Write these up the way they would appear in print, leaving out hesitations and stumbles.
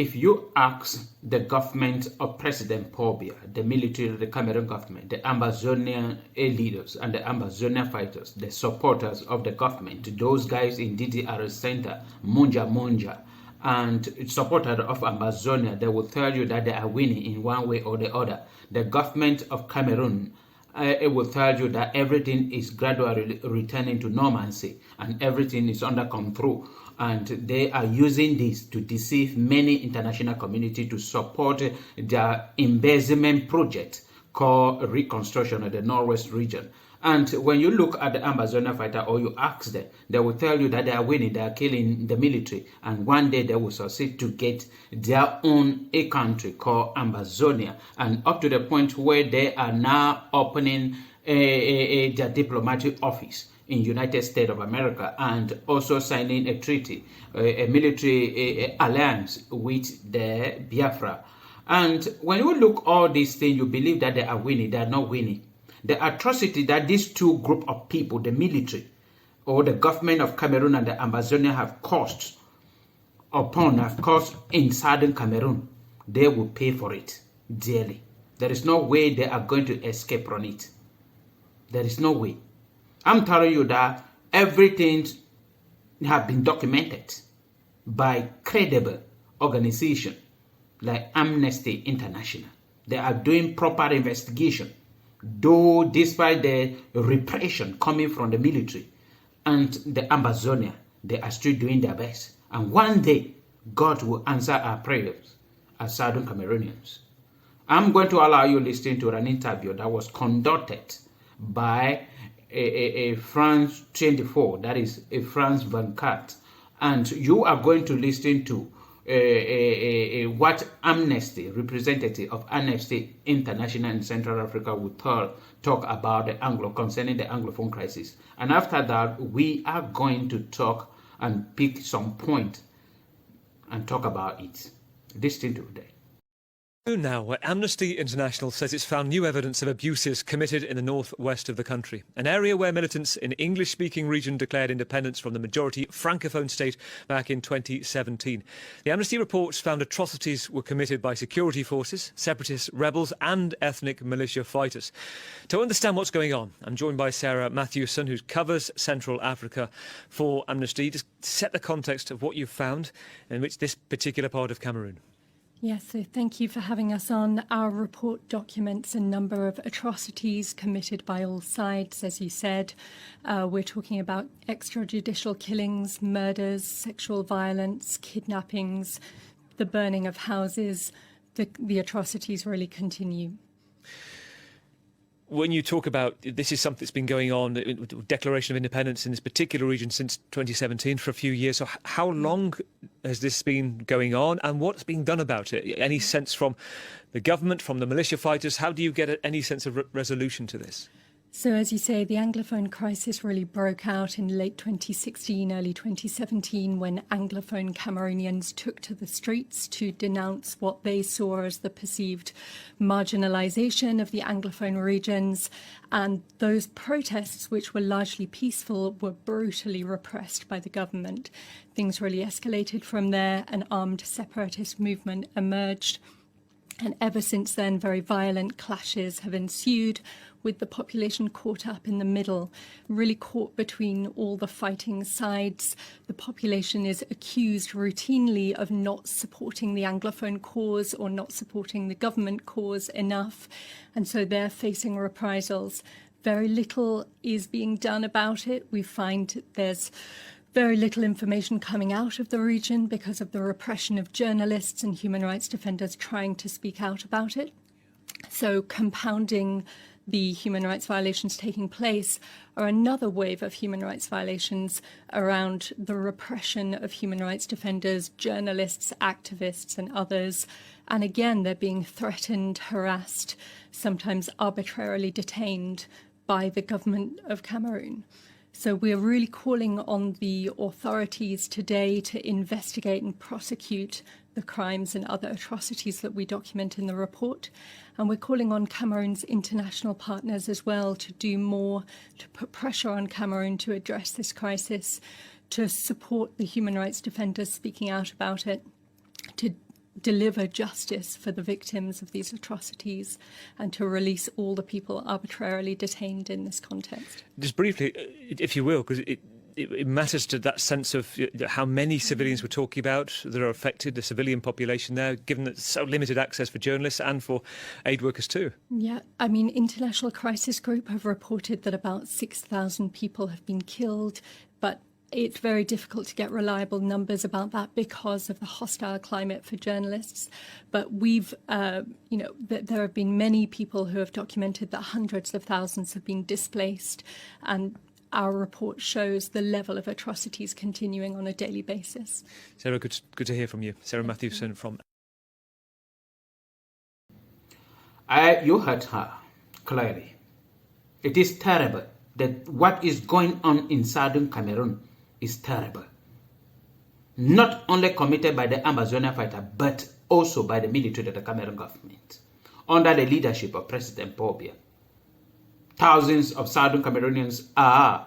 if you ask the government of President Paul Biya, the military of the Cameroon government, the Ambazonian leaders and the Ambazonian fighters, the supporters of the government, those guys in DDR Center, Munja, and supporters of Ambazonia, they will tell you that they are winning in one way or the other. The government of Cameroon, it will tell you that everything is gradually returning to normalcy and everything is under control. And they are using this to deceive many international community to support their embezzlement project called reconstruction of the Northwest region. And when you look at the Ambazonian fighter or you ask them, they will tell you that they are winning, they are killing the military, and one day they will succeed to get their own country called Ambazonia, and up to the point where they are now opening their diplomatic office in United States of America and also signing a treaty, a military alliance with the Biafra. And when you look all these things, you believe that they are winning, they are not winning. The atrocity that these two group of people, the military or the government of Cameroon and the Ambazonia have caused in Southern Cameroon, they will pay for it dearly. There is no way they are going to escape from it. There is no way. I'm telling you that everything has been documented by credible organizations like Amnesty International. They are doing proper investigation, though despite the repression coming from the military and the Ambazonia, they are still doing their best. And one day, God will answer our prayers as Southern Cameroonians. I'm going to allow you listening to an interview that was conducted by a France 24, that is a France 24, and you are going to listen to what Amnesty, representative of Amnesty International in Central Africa, will talk about concerning the Anglophone crisis. And after that, we are going to talk and pick some point and talk about it. Listen to that. Now, where Amnesty International says it's found new evidence of abuses committed in the northwest of the country, an area where militants in English-speaking region declared independence from the majority Francophone state back in 2017. The Amnesty reports found atrocities were committed by security forces, separatist rebels and ethnic militia fighters. To understand what's going on, I'm joined by Sarah Matthewson, who covers Central Africa for Amnesty. Just set the context of what you've found in which this particular part of Cameroon. Yes, so thank you for having us on. Our report documents a number of atrocities committed by all sides, as you said. We're talking about extrajudicial killings, murders, sexual violence, kidnappings, the burning of houses. The atrocities really continue. When you talk about this is something that's been going on, declaration of independence in this particular region since 2017 for a few years. So how long has this been going on and what's being done about it? Any sense from the government, from the militia fighters? How do you get any sense of resolution to this? So, as you say, the Anglophone crisis really broke out in late 2016, early 2017, when Anglophone Cameroonians took to the streets to denounce what they saw as the perceived marginalisation of the Anglophone regions. And those protests, which were largely peaceful, were brutally repressed by the government. Things really escalated from there. An armed separatist movement emerged. And ever since then, very violent clashes have ensued, with the population caught up in the middle, really caught between all the fighting sides. The population is accused routinely of not supporting the Anglophone cause or not supporting the government cause enough, and so they're facing reprisals. Very little is being done about it. We find there's very little information coming out of the region because of the repression of journalists and human rights defenders trying to speak out about it. So compounding the human rights violations taking place are another wave of human rights violations around the repression of human rights defenders, journalists, activists and others. And again, they're being threatened, harassed, sometimes arbitrarily detained by the government of Cameroon. So we're really calling on the authorities today to investigate and prosecute the crimes and other atrocities that we document in the report. And we're calling on Cameroon's international partners as well to do more, to put pressure on Cameroon to address this crisis, to support the human rights defenders speaking out about it, to deliver justice for the victims of these atrocities and to release all the people arbitrarily detained in this context. Just briefly, if you will, because it matters to that sense of how many civilians we're talking about that are affected, the civilian population there, given that so limited access for journalists and for aid workers too. Yeah, I mean, International Crisis Group have reported that about 6,000 people have been killed, but it's very difficult to get reliable numbers about that because of the hostile climate for journalists. But we've, there have been many people who have documented that hundreds of thousands have been displaced, and our report shows the level of atrocities continuing on a daily basis. Sarah, good to hear from you. Sarah Matthewson from... You heard her clearly. It is terrible that what is going on in Southern Cameroon is terrible. Not only committed by the Ambazonian fighter, but also by the military of the Cameroon government, under the leadership of President Paul Biya. Thousands of Southern Cameroonians are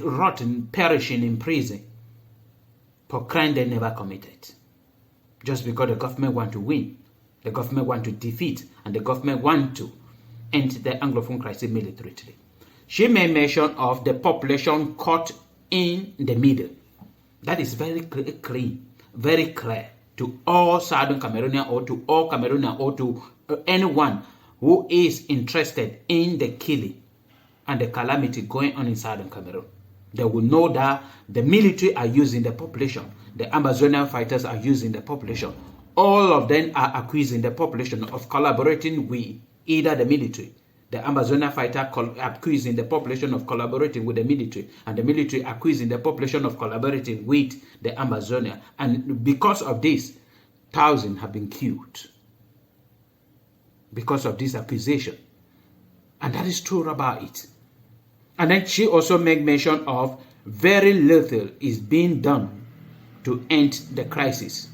rotten, perishing in prison for crime they never committed. Just because the government want to win, the government want to defeat, and the government want to end the Anglophone crisis militarily. She made mention of the population caught in the middle. That is very clean, very clear to all Southern Cameroonians or to all Cameroonians or to anyone who is interested in the killing and the calamity going on in Southern Cameroon. They will know that the military are using the population, the Ambazonian fighters are using the population. All of them are accusing the population of collaborating with either the military. The Ambazonian fighter accusing the population of collaborating with the military, and the military accusing the population of collaborating with the Ambazonian. And because of this, thousands have been killed because of this accusation. And that is true about it. And then she also made mention of very little is being done to end the crisis.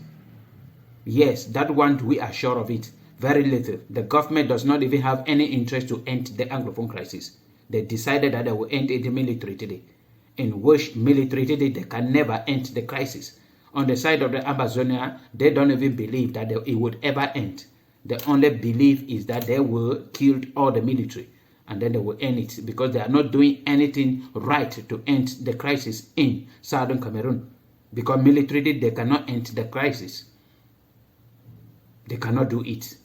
Yes, that one we are sure of it. Very little. The government does not even have any interest to end the Anglophone crisis. They decided that they will end it militarily, in which militarily they can never end the crisis. On the side of the Ambazonia, they don't even believe that it would ever end. The only belief is that they will kill all the military and then they will end it, because they are not doing anything right to end the crisis in Southern Cameroon. Because militarily they cannot end the crisis. They cannot do it.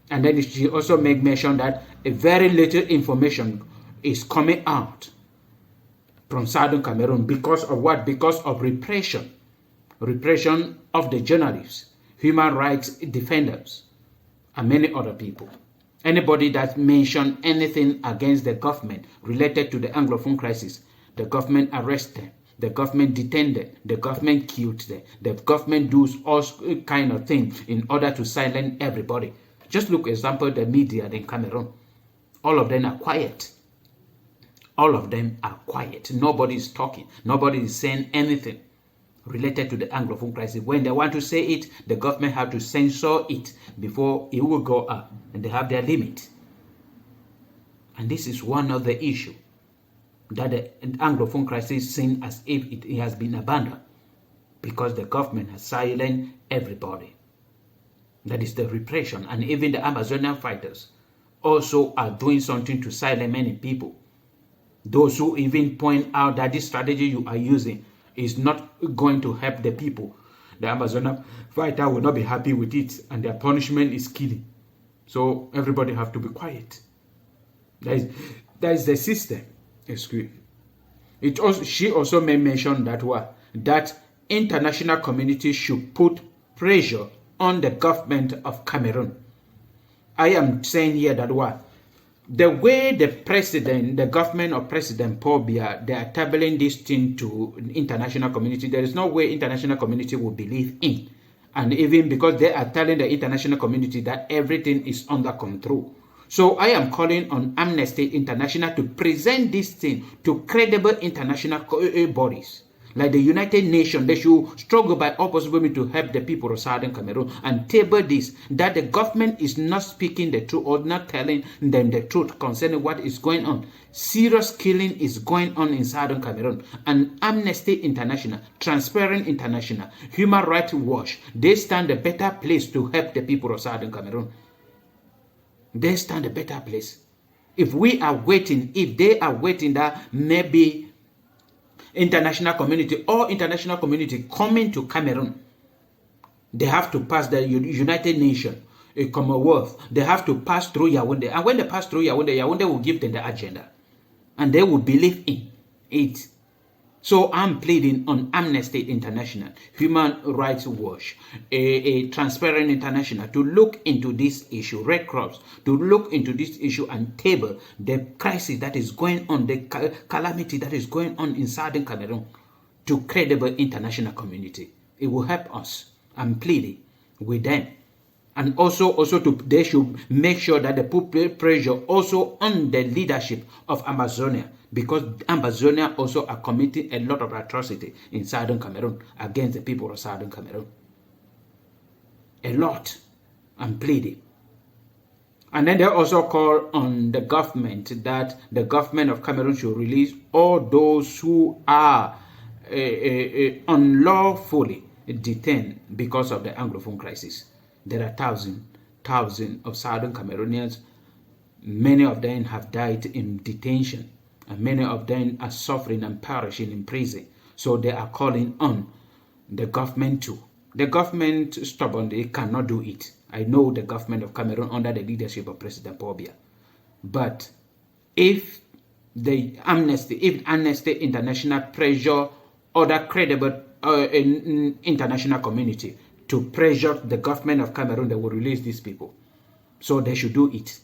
And then she also made mention that a very little information is coming out from Southern Cameroon because of what? Because of repression. Repression of the journalists, human rights defenders, and many other people. Anybody that mentioned anything against the government related to the Anglophone crisis, the government arrested them, the government detained them, the government killed them, the government does all kind of things in order to silence everybody. Just look, example, the media in Cameroon. All of them are quiet. All of them are quiet. Nobody is talking. Nobody is saying anything related to the Anglophone crisis. When they want to say it, the government have to censor it before it will go up. And they have their limit. And this is one of the issues that the Anglophone crisis is seen as if it has been abandoned, because the government has silenced everybody. That is the repression. And even the Ambazonian fighters also are doing something to silence many people. Those who even point out that this strategy you are using is not going to help the people. The Ambazonian fighter will not be happy with it, and their punishment is killing. So everybody have to be quiet. That is the system. Excuse me. She also made mention that international community should put pressure on the government of Cameroon. I am saying here that the way the government of President Paul Biya, they are tabling this thing to international community, there is no way international community will believe in. And even because they are telling the international community that everything is under control. So I am calling on Amnesty International to present this thing to credible international bodies Like the United Nations, they should struggle by all possible means to help the people of Southern Cameroon and table this, that the government is not speaking the truth or not telling them the truth concerning what is going on. Serious killing is going on in Southern Cameroon. And Amnesty International, Transparent International, Human Rights Watch, they stand a better place to help the people of Southern Cameroon. They stand a better place. If we are waiting, if they are waiting that maybe international community coming to Cameroon, they have to pass the United Nations, a Commonwealth. They have to pass through Yaoundé. And when they pass through Yaoundé, Yaoundé will give them the agenda. And they will believe in it. So I'm pleading on Amnesty International, Human Rights Watch, a Transparent International to look into this issue, Red Cross, to look into this issue and table the crisis that is going on, the calamity that is going on in Southern Cameroon to credible international community. It will help us. I'm pleading with them. And also they should make sure that they put pressure also on the leadership of Ambazonia, because Ambazonians also are committing a lot of atrocity in Southern Cameroon against the people of Southern Cameroon. A lot. I'm pleading. And then they also call on the government that the government of Cameroon should release all those who are unlawfully detained because of the Anglophone crisis. There are thousands of Southern Cameroonians. Many of them have died in detention, and many of them are suffering and perishing in prison. So they are calling on the government too. The government stubbornly cannot do it. I know the government of Cameroon under the leadership of President Biya. But if Amnesty International pressure other credible international community to pressure the government of Cameroon, that will release these people. So they should do it.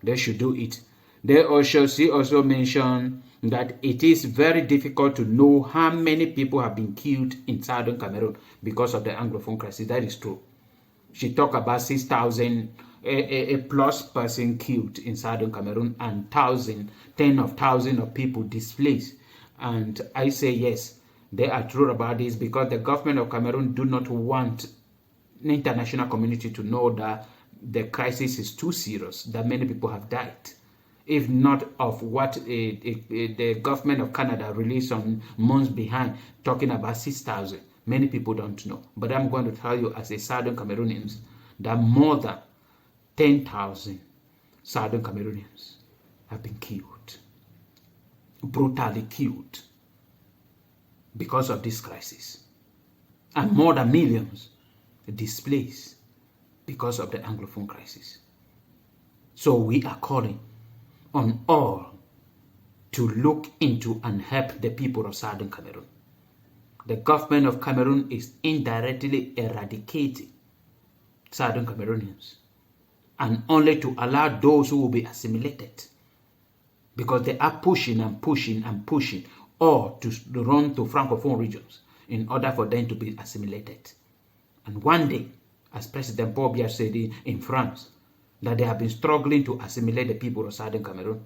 They should do it. They also mention that it is very difficult to know how many people have been killed in Southern Cameroon because of the Anglophone crisis. That is true. She talked about 6,000 plus person killed in Southern Cameroon and tens of thousands of people displaced. And I say yes, they are true about this, because the government of Cameroon do not want the international community to know that the crisis is too serious, that many people have died. If not of what the government of Canada released some months behind, talking about 6,000. Many people don't know. But I'm going to tell you as a Southern Cameroonians that more than 10,000 Southern Cameroonians have been killed, brutally killed, because of this crisis. And more than millions displaced because of the Anglophone crisis. So we are calling on all to look into and help the people of Southern Cameroon. The government of Cameroon is indirectly eradicating Southern Cameroonians, and only to allow those who will be assimilated, because they are pushing or to run to Francophone regions in order for them to be assimilated. And one day, as President Biya said in France, that they have been struggling to assimilate the people of Southern Cameroon,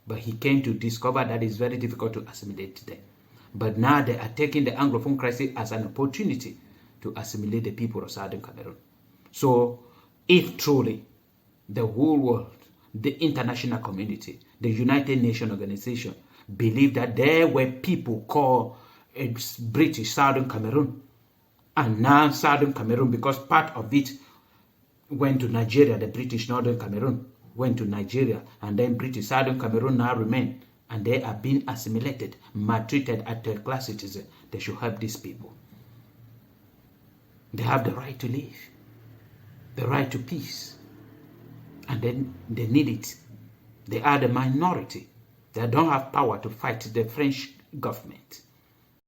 but he came to discover that it's very difficult to assimilate them. But now they are taking the Anglophone crisis as an opportunity to assimilate the people of Southern Cameroon. So if truly the whole world, the international community, the United Nations organization, believe that there were people called British Southern Cameroon, and now Southern Cameroon, because part of it went to Nigeria, the British Northern Cameroon went to Nigeria, and then British Southern Cameroon now remain, and they are being assimilated, maltreated as third-class citizens. They should help these people. They have the right to live, the right to peace, and then they need it. They are the minority. They don't have power to fight the French government.